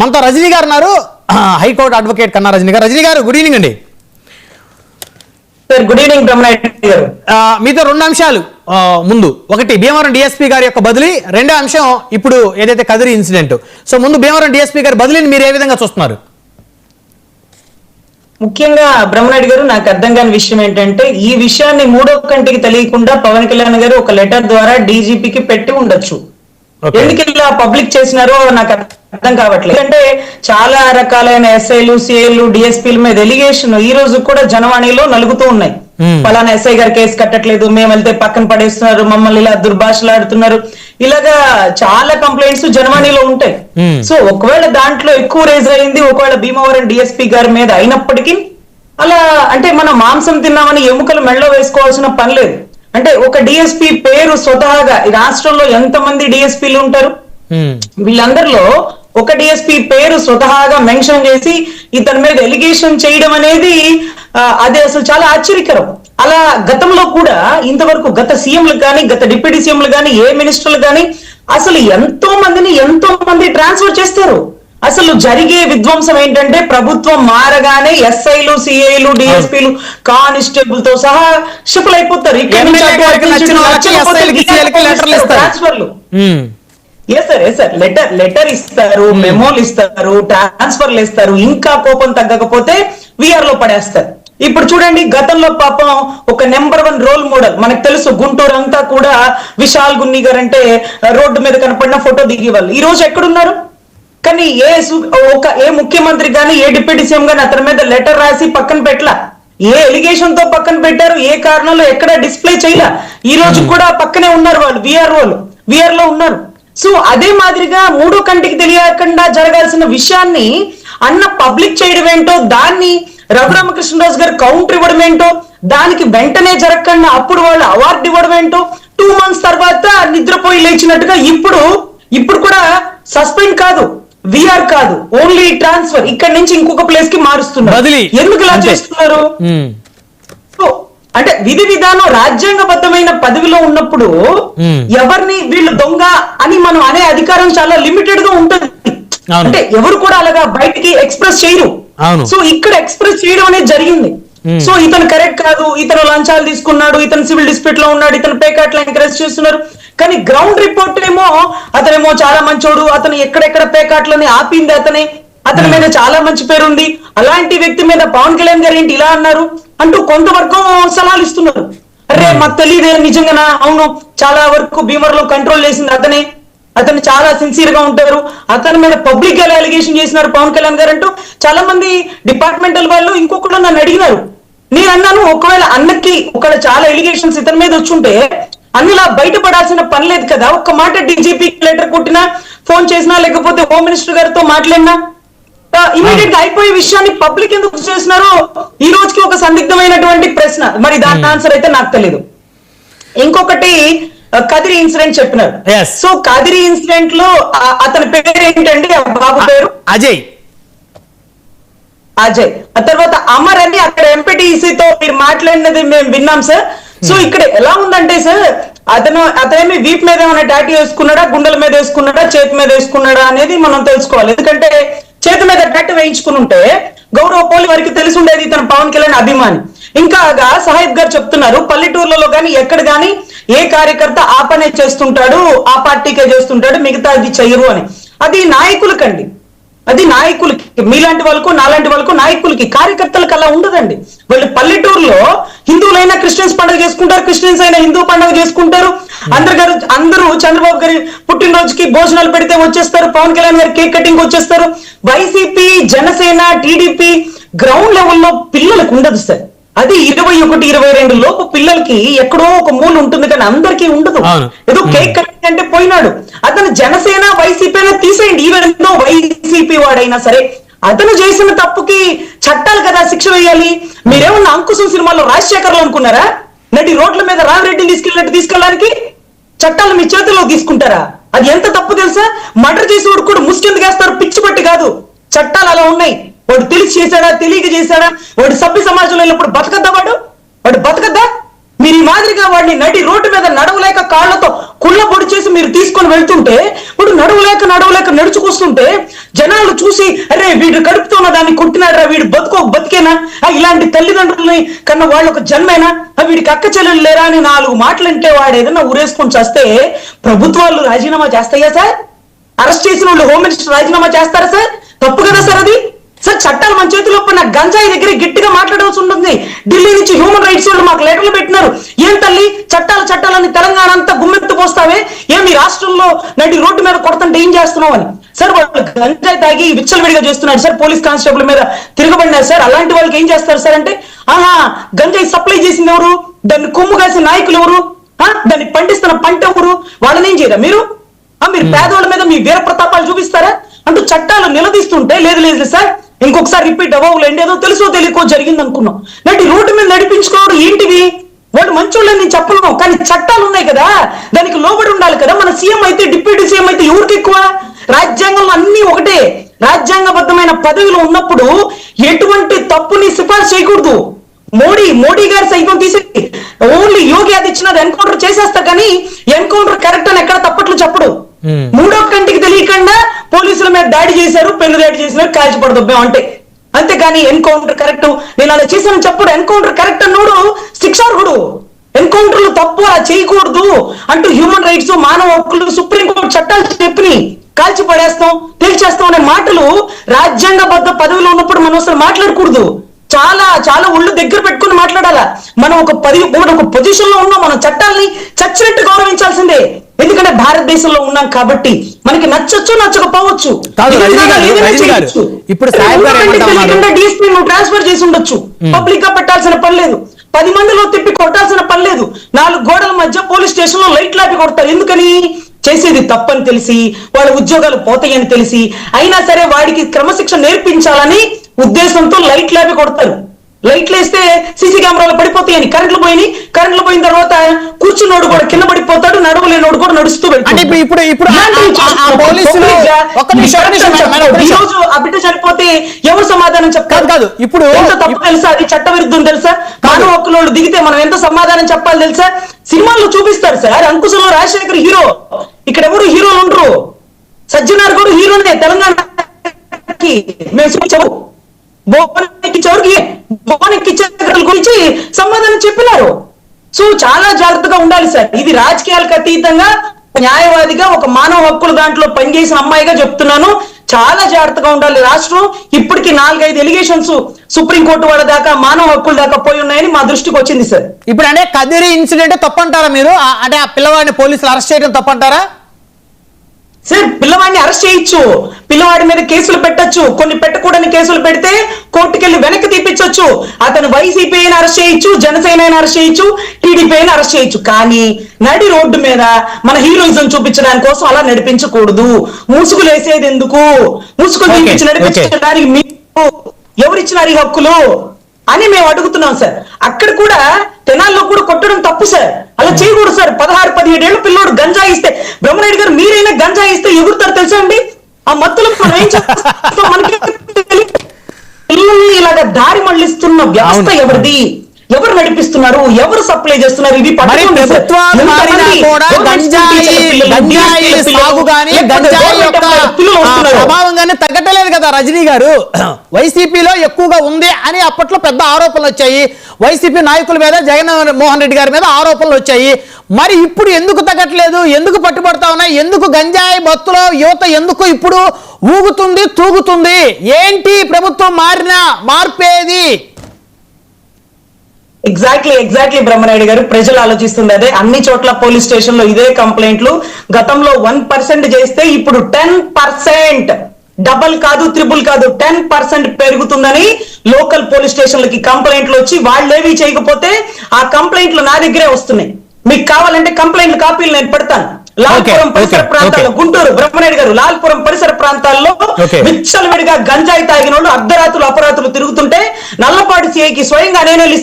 మనతో రజనీ గారు ఉన్నారు, హైకోర్టు అడ్వకేట్ కన్నా రజనీ గారు. రజనీ గారు, గుడ్ ఈవినింగ్ అండి. గుడ్ ఈవినింగ్ బ్రహ్మనాయుడు గారు. మీతో రెండు అంశాలు. ముందు ఒకటి భీమవరం డిఎస్పీ గారి యొక్క బదిలీ, రెండో అంశం ఇప్పుడు ఏదైతే కదిరి ఇన్సిడెంట్. సో ముందు భీమవరం డిఎస్పీ గారి బదిలీని మీరు ఏ విధంగా చూస్తున్నారు? ముఖ్యంగా బ్రహ్మనాయుడు గారు, నాకు అర్థం కాని విషయం ఏంటంటే, ఈ విషయాన్ని మూడో కంటికి తెలియకుండా పవన్ కళ్యాణ్ గారు ఒక లెటర్ ద్వారా డీజీపీకి పెట్టి ఉండొచ్చు. ఎందుకు ఇలా పబ్లిక్ చేసినారో నాకు అర్థం కావట్లేదు. అంటే చాలా రకాలైన ఎస్ఐలు, సిఐలు, డిఎస్పీల మీద ఎలిగేషన్ ఈ రోజు కూడా జనవాణిలో నలుగుతూ ఉన్నాయి. ఫలానా ఎస్ఐ గారు కేసు కట్టట్లేదు, మేము వెళ్తే పక్కన పడేస్తున్నారు, మమ్మల్ని ఇలా దుర్భాషలాడుతున్నారు, ఇలాగా చాలా కంప్లైంట్స్ జనవాణిలో ఉంటాయి. సో ఒకవేళ దాంట్లో ఎక్కువ రేజ్ అయింది ఒకవేళ భీమవరం డిఎస్పీ గారి మీద అయినప్పటికీ, అలా అంటే మనం మాంసం తిన్నామని ఎముకలు మెళ్ళో వేసుకోవాల్సిన పని లేదు. అంటే ఒక డిఎస్పీ పేరు స్వతహాగా ఈ రాష్ట్రంలో ఎంతమంది డిఎస్పీలు ఉంటారు, వీళ్ళందరిలో ఒక డిఎస్పీ పేరు స్వతహాగా మెన్షన్ చేసి ఇతని మీద ఎలిగేషన్ చేయడం అనేది అది అసలు చాలా ఆశ్చర్యకరం. అలా గతంలో కూడా ఇంతవరకు గత సీఎంలు కానీ, గత డిప్యూటీ సీఎంలు కానీ, ఏ మినిస్టర్లు కానీ అసలు ఎంతో మంది ట్రాన్స్ఫర్ చేస్తారు. అసలు జరిగే విధ్వంసం ఏంటంటే, ప్రభుత్వం మారగానే ఎస్ఐలు, సిఐలు, డిఎస్పీలు, కానిస్టేబుల్ తో సహా షిఫ్ట్ అయిపోతారు. ట్రాన్స్ఫర్లు లెటర్ ఇస్తారు, మెమోలు ఇస్తారు, ట్రాన్స్ఫర్లు ఇస్తారు, ఇంకా కోపం తగ్గకపోతే విఆర్ లో పడేస్తారు. ఇప్పుడు చూడండి, గతంలో పాపం ఒక నెంబర్ 1 రోల్ మోడల్ మనకు తెలుసు, గుంటూరు అంతా కూడా విశాల్ గున్ని గారు అంటే రోడ్డు మీద కనపడిన ఫోటో దిగేవాళ్ళు. ఈ రోజు ఎక్కడున్నారు? కానీ ఏ ముఖ్యమంత్రి కానీ, ఏ డిప్యూటీ సీఎం కానీ అతని మీద లెటర్ రాసి పక్కన పెట్టలా. ఏ ఎలిగేషన్ తో పక్కన పెట్టారు, ఏ కారణంలో ఎక్కడ డిస్ప్లే చేయలా. ఈ రోజు కూడా పక్కనే ఉన్నారు వాళ్ళు, విఆర్ లో ఉన్నారు. సో అదే మాదిరిగా మూడో కంటికి తెలియకుండా జరగాల్సిన విషయాన్ని అన్న పబ్లిక్ చేయడం ఏంటో, దాన్ని రఘురామకృష్ణరాజు గారు కౌంటర్ ఇవ్వడం ఏంటో, దానికి వెంటనే జరగకుండా అప్పుడు వాళ్ళు అవార్డు ఇవ్వడం ఏంటో, 2 months తర్వాత నిద్రపోయి లేచినట్టుగా ఇప్పుడు కూడా సస్పెండ్ కాదు, విఆర్ కాదు, ఓన్లీ ట్రాన్స్ఫర్, ఇక్కడ నుంచి ఇంకొక ప్లేస్ కి మారుస్తున్నారు. ఎందుకు ఇలా చేస్తున్నారు? అంటే విధి విధానం రాజ్యాంగబద్ధమైన పదవిలో ఉన్నప్పుడు ఎవరిని వీళ్ళు దొంగ అని మనం అనే అధికారం చాలా లిమిటెడ్ గా ఉంటుంది. అంటే ఎవరు కూడా అలాగా బయటికి ఎక్స్ప్రెస్ చేయరు. సో ఇక్కడ ఎక్స్ప్రెస్ చేయడం అనేది జరిగింది. సో ఇతను కరెక్ట్ కాదు, ఇతను లంచాలు తీసుకున్నాడు, ఇతను సివిల్ డిస్ప్యూట్ లో ఉన్నాడు, ఇతను పేకాట్లు ఎంకరేజ్ చేస్తున్నారు. కానీ గ్రౌండ్ రిపోర్ట్ ఏమో అతనేమో చాలా మంచోడు, అతను ఎక్కడెక్కడ పేకాట్లని ఆపింది అతని మీద చాలా మంచి పేరు ఉంది, అలాంటి వ్యక్తి మీద పవన్ కళ్యాణ్ గారు ఏంటి ఇలా అన్నారు అంటూ కొంతవరకు సలహాలు ఇస్తున్నారు. అరే మాకు తెలియదే, నిజంగానా? అవును, చాలా వరకు భీమవరంలో కంట్రోల్ చేసింది అతను చాలా సిన్సియర్ గా ఉంటారు, అతని మీద పబ్లిక్ గా అలిగేషన్ చేసినారు పవన్ కళ్యాణ్ గారు అంటూ చాలా మంది డిపార్ట్మెంటల్ వాళ్ళు ఇంకొకళ్ళు నన్ను అడిగినారు. నేను అన్నాను, ఒకవేళ అన్నకి ఒకవేళ చాలా ఎలిగేషన్స్ ఇతని మీద వచ్చుంటే అన్నిలా బయటపడాల్సిన పని లేదు కదా. ఒక్క మాట డీజీపీ లెటర్ కొట్టినా, ఫోన్ చేసినా, లేకపోతే హోమ్ మినిస్టర్ గారితో మాట్లాడినా ఇమీడియట్ గా అయిపోయే విషయాన్ని పబ్లిక్ ఎందుకు చేసినారో ఈ రోజుకి ఒక సందిగ్ధమైనటువంటి ప్రశ్న. మరి దాని ఆన్సర్ అయితే నాకు తెలియదు. ఇంకొకటి కదిరి ఇన్సిడెంట్ చెప్పినారు. సో కదిరి ఇన్సిడెంట్ లో అతని పేరు ఏంటండి? బాబు పేరు అజయ్. ఆ తర్వాత అమర్ అని అక్కడ ఎంపీటీసీతో మీరు మాట్లాడినది మేము విన్నాం సార్. సో ఇక్కడ ఎలా ఉందంటే సార్, అతనేమి వీప్ మీద ఏమైనా టాటూ వేసుకున్నాడా, గుండెల మీద వేసుకున్నాడా, చేతి మీద వేసుకున్నాడా అనేది మనం తెలుసుకోవాలి. ఎందుకంటే చేతి మీద టాటూ వేయించుకుని ఉంటే గౌరవ పోలి వారికి తెలిసి ఉండేది ఇతను పవన్ కళ్యాణ్ అభిమాని. ఇంకా సాహిబ్ గారు చెప్తున్నారు, పల్లెటూర్లలో కానీ ఎక్కడ కానీ ఏ కార్యకర్త ఆ పనే చేస్తుంటాడు, ఆ పార్టీకే చేస్తుంటాడు, మిగతా అది చెయ్యరు అని. అది నాయకులకండి, అది నాయకులకి, మీలాంటి వాళ్ళకు నాలాంటి వాళ్ళకు నాయకులకి, కార్యకర్తలకు అలా ఉండదండి. వాళ్ళు పల్లెటూరులో హిందువులైనా క్రిస్టియన్స్ పండుగ చేసుకుంటారు, క్రిస్టియన్స్ అయినా హిందూ పండుగ చేసుకుంటారు. అందరూ చంద్రబాబు గారి పుట్టినరోజుకి భోజనాలు పెడితే వచ్చేస్తారు, పవన్ కళ్యాణ్ గారి కేక్ కటింగ్ వచ్చేస్తారు. వైసీపీ, జనసేన, టీడీపీ గ్రౌండ్ లెవెల్లో పిల్లలకు ఉండదు సార్. అది 21, 22 లోపు పిల్లలకి ఎక్కడో ఒక మూల ఉంటుంది, కానీ అందరికీ ఉండదు. ఏదో కేక్ కటింగ్ అంటే పోయినాడు, అతను జనసేన వైసీపీ అయినా తీసేయండి, ఈవెన్ ఎంతో వైసీపీ వాడైనా సరే అతను చేసిన తప్పుకి చట్టాలు కదా శిక్ష వేయాలి. మీరేమన్నా అంకుశం సినిమాలో రాజశేఖర్లు అనుకున్నారా? నటి రోడ్ల మీద రామిరెడ్డిని తీసుకెళ్ళడానికి చట్టాలు మీ చేతుల్లో తీసుకుంటారా? అది ఎంత తప్పు తెలుసా? మర్డర్ చేసేవాడు కూడా ముసుకెందుకు వేస్తారు? పిచ్చి పట్టి కాదు, చట్టాలు అలా ఉన్నాయి. వాడు తెలిసి చేశాడా, తెలియక చేశాడా, వాడు సభ్య సమాజంలో వెళ్ళినప్పుడు బతకద్దా? వాడు బతకద్దా? మీరు ఈ మాదిరిగా వాడిని నడి రోడ్డు మీద నడవలేక కాళ్లతో కుళ్ళ పొడి చేసి మీరు తీసుకొని వెళ్తుంటే, ఇప్పుడు నడవలేక నడుచుకొస్తుంటే జనాలు చూసి అరే వీడు కడుపుతున్న దాన్ని కొట్టినాడరా, వీడు బతికేనా, ఇలాంటి తల్లిదండ్రులని కన్నా వాళ్ళు ఒక జన్మేనా, వీడికి అక్క చెల్లెలు లేరా అని 4 మాటలు అంటే వాడు ఏదైనా ఊరేసుకొని చేస్తే ప్రభుత్వాలు రాజీనామా చేస్తాయా సార్? అరెస్ట్ చేసిన వాళ్ళు హోమ్ మినిస్టర్ రాజీనామా చేస్తారా సార్? తప్పు కదా సార్ అది. సార్ చట్టాలు మన చేతిలో ఉన్న గంజాయి దగ్గర గట్టిగా మాట్లాడాల్సి ఉంటుంది. ఢిల్లీ నుంచి హ్యూమన్ రైట్స్ వాళ్ళు మాకు లెటర్లు పెట్టినారు. ఏం తల్లి చట్టాలని తెలంగాణ అంతా గుమ్మెత్తు పోస్తావే, ఏమి రాష్ట్రంలో నడి రోడ్డు మీద కొడతంటే ఏం చేస్తున్నావు అని. సార్ వాళ్ళు గంజాయి తాగి విచ్చలవిడిగా చేస్తున్నాడు సార్, పోలీస్ కానిస్టేబుల్ మీద తిరగబడినారు సార్. అలాంటి వాళ్ళకి ఏం చేస్తారు సార్ అంటే, గంజాయి సప్లై చేసింది ఎవరు, దాన్ని కొమ్ము కాసిన నాయకులు ఎవరు, దాన్ని పండిస్తున్న పంట ఎవరు, వాళ్ళని ఏం చేయరా మీరు? మీరు పేదవాళ్ళ మీద మీ వీర ప్రతాపాలు చూపిస్తారా అంటూ చట్టాలు నిలదీస్తుంటే, లేదు సార్ ఇంకొకసారి రిపీట్ అవ్వలేండి, ఏదో తెలుసో తెలియకో జరిగింది అనుకున్నాం. నటి రోడ్డు మీద నడిపించుకోవడం ఏంటివి? వాడు మంచోళ్ళని నేను చెప్పను, కానీ చట్టాలు ఉన్నాయి కదా, దానికి లోబడి ఉండాలి కదా. మన సీఎం అయితే డిప్యూటీ సీఎం అయితే ఎవరికి ఎక్కువ? రాజ్యాంగంలో అన్ని ఒకటే. రాజ్యాంగబద్ధమైన పదవిలో ఉన్నప్పుడు ఎటువంటి తప్పుని సిఫార్సు చేయకూడదు. మోడీ గారు సైతం తీసి ఓన్లీ యోగి ఆదిత్యనాథ్ ఎన్కౌంటర్ చేసేస్తా, కానీ ఎన్కౌంటర్ కరెక్ట్ అని ఎక్కడ తప్పట్లు చెప్పడు. 3వ కంటికి తెలియకుండా పోలీసుల మీద దాడి చేశారు, పెన్ను దాడి చేసినారు, కాల్చిపడదొబ్బాం అంటే. అంతేగాని ఎన్కౌంటర్ కరెక్ట్ నేను అలా చేశానని చెప్పడు. Encounter correct అన్నోడు శిక్షార్హుడు. ఎన్కౌంటర్లు తప్పు అలా చేయకూడదు అంటూ హ్యూమన్ రైట్స్, మానవ హక్కులు, సుప్రీంకోర్టు చట్టాలు చెప్పి కాల్చి పడేస్తాం, తేల్చేస్తాం అనే మాటలు రాజ్యాంగబద్ధ పదవిలో ఉన్నప్పుడు మనం అసలు మాట్లాడకూడదు. చాలా ఒళ్ళు దగ్గర పెట్టుకుని మాట్లాడాలా. మనం ఒక పొజిషన్ లో ఉన్నాం, మనం చట్టాలని చచ్చినట్టు గౌరవించాల్సిందే. ఎందుకంటే భారతదేశంలో ఉన్నాం కాబట్టి మనకి నచ్చొచ్చు నచ్చకపోవచ్చు. ఇప్పుడు డిఎస్పీ నువ్వు ట్రాన్స్ఫర్ చేసి ఉండొచ్చు, పబ్లిక్ గా పెట్టాల్సిన పని లేదు, 10 మందిలో తిప్పి కొట్టాల్సిన పని లేదు. 4 గోడల మధ్య పోలీస్ స్టేషన్ లో లైట్ లాపి కొడతారు. ఎందుకని? చేసేది తప్పని తెలిసి, వాళ్ళ ఉద్యోగాలు పోతాయని తెలిసి, అయినా సరే వాడికి క్రమశిక్షణ నేర్పించాలని ఉద్దేశంతో లైట్ లాపి కొడతారు. లైట్లు వేస్తే సీసీ కెమెరాలు పడిపోతాయని. కరెంట్లు పోయిన తర్వాత కూర్చున్నోడు కూడా కింద పడిపోతాడు, నడవలేనోడు కూడా నడుస్తూ వెళ్తాడు. ఈ రోజు ఆ బిడ్డ చనిపోతే ఎవరు సమాధానం చెప్తారు? కాదు ఇప్పుడు ఎంత తప్పు తెలుసా, అది చట్ట విరుద్ధం తెలుసా? మానవ హక్కులోళ్ళు దిగితే మనం ఎంత సమాధానం చెప్పాలి తెలుసా? సినిమాల్లో చూపిస్తారు సార్, అంకుశంలో రాజశేఖర్ హీరో, ఇక్కడ ఎవరు హీరోలు ఉండరు. సజ్జనార్ కూడా హీరోనే తెలంగాణకి. మేము గురించి సమాధానం చెప్పినారు. సో చాలా జాగ్రత్తగా ఉండాలి సార్. ఇది రాజకీయాలకు అతీతంగా న్యాయవాదిగా, ఒక మానవ హక్కుల దాంట్లో పనిచేసిన అమ్మాయిగా చెప్తున్నాను, చాలా జాగ్రత్తగా ఉండాలి. రాష్ట్రం ఇప్పటికి 4-5 ఎలిగేషన్స్ సుప్రీంకోర్టు వాళ్ళ దాకా, మానవ హక్కుల దాకా పోయి ఉన్నాయని మా దృష్టికి వచ్చింది సార్. ఇప్పుడు అంటే కదిరి ఇన్సిడెంట్ తప్పంటారా మీరు? అంటే ఆ పిల్లవాడిని పోలీసులు అరెస్ట్ చేయడం తప్పంటారా? సార్ పిల్లవాడిని అరెస్ట్ చేయొచ్చు, పిల్లవాడి మీద కేసులు పెట్టొచ్చు, కొన్ని పెట్టకూడని కేసులు పెడితే కోర్టుకెళ్ళి వెనక్కి తీపించొచ్చు. అతను వైసీపీ అయినా అరెస్ట్ చేయొచ్చు, జనసేన అయినా అరెస్ట్ చేయొచ్చు, టీడీపీ అయినా అరెస్ట్ చేయొచ్చు. కానీ నడి రోడ్డు మీద మన హీరోయిజం చూపించడానికి కోసం అలా నడిపించకూడదు. ముసుగులు వేసేది ఎందుకు? ముసుగులు చూపించి నడిపించడానికి మీకు ఎవరిచ్చినారు ఈ హక్కులు అని మేము అడుగుతున్నాం సార్. అక్కడ కూడా తెనాల్లో కూడా కొట్టడం తప్పు సార్, అలా చేయకూడదు సార్. 16-17 ఏళ్ళ పిల్లోడు గంజాయి ఇస్తే, బ్రహ్మరెడ్డి గారు మీరైనా గంజాయి ఇస్తే ఎగురుతారు తెలుసా అండి? ఆ మత్తులో మనం ఏం చేస్తాం? మనకి పిల్లల్ని ఇలాగ దారి మళ్లిస్తున్న వ్యవస్థ ఎవరిది? ఎవరు నడిపిస్తున్నారు? ఎవరు సప్లై చేస్తున్నారు? ఇది ప్రభావంగానే తగ్గటలేదు కదా రజనీ గారు. వైసీపీలో ఎక్కువగా ఉంది అని అప్పట్లో పెద్ద ఆరోపణలు వచ్చాయి. వైసీపీ నాయకుల మీద, జగన్మోహన్ రెడ్డి గారి మీద ఆరోపణలు వచ్చాయి. మరి ఇప్పుడు ఎందుకు తగ్గట్లేదు? ఎందుకు పట్టుబడతా ఉన్నాయి? ఎందుకు గంజాయి మత్తులో యువత ఎందుకు ఇప్పుడు ఊగుతుంది, తూగుతుంది? ఏంటి ప్రభుత్వం మార్పేది? ఎగ్జాక్ట్లీ బ్రహ్మనాయుడు గారు, ప్రజలు ఆలోచిస్తుంది అదే. అన్ని చోట్ల పోలీస్ స్టేషన్ లో ఇదే కంప్లైంట్లు. గతంలో 1% చేస్తే ఇప్పుడు 10%, డబల్ కాదు, త్రిబుల్ కాదు, 10% పెరుగుతుందని లోకల్ పోలీస్ స్టేషన్లకి కంప్లైంట్లు వచ్చి, వాళ్ళేవి చేయకపోతే ఆ కంప్లైంట్లు నా దగ్గరే వస్తున్నాయి. మీకు కావాలంటే కంప్లైంట్లు కాపీలు నేను పెడతాను. లాల్పురం పరిసర ప్రాంతాల్లో, గుంటూరు బ్రహ్మనాయుడు గారు, లాల్పురం పరిసర ప్రాంతాల్లో విచ్చలవిడిగా గంజాయి తాగిన వాళ్ళు అర్ధరాత్రులు అపరాత్రులు తిరుగుతుంటే నల్లపాటి సిఐకి స్వయంగా నేనే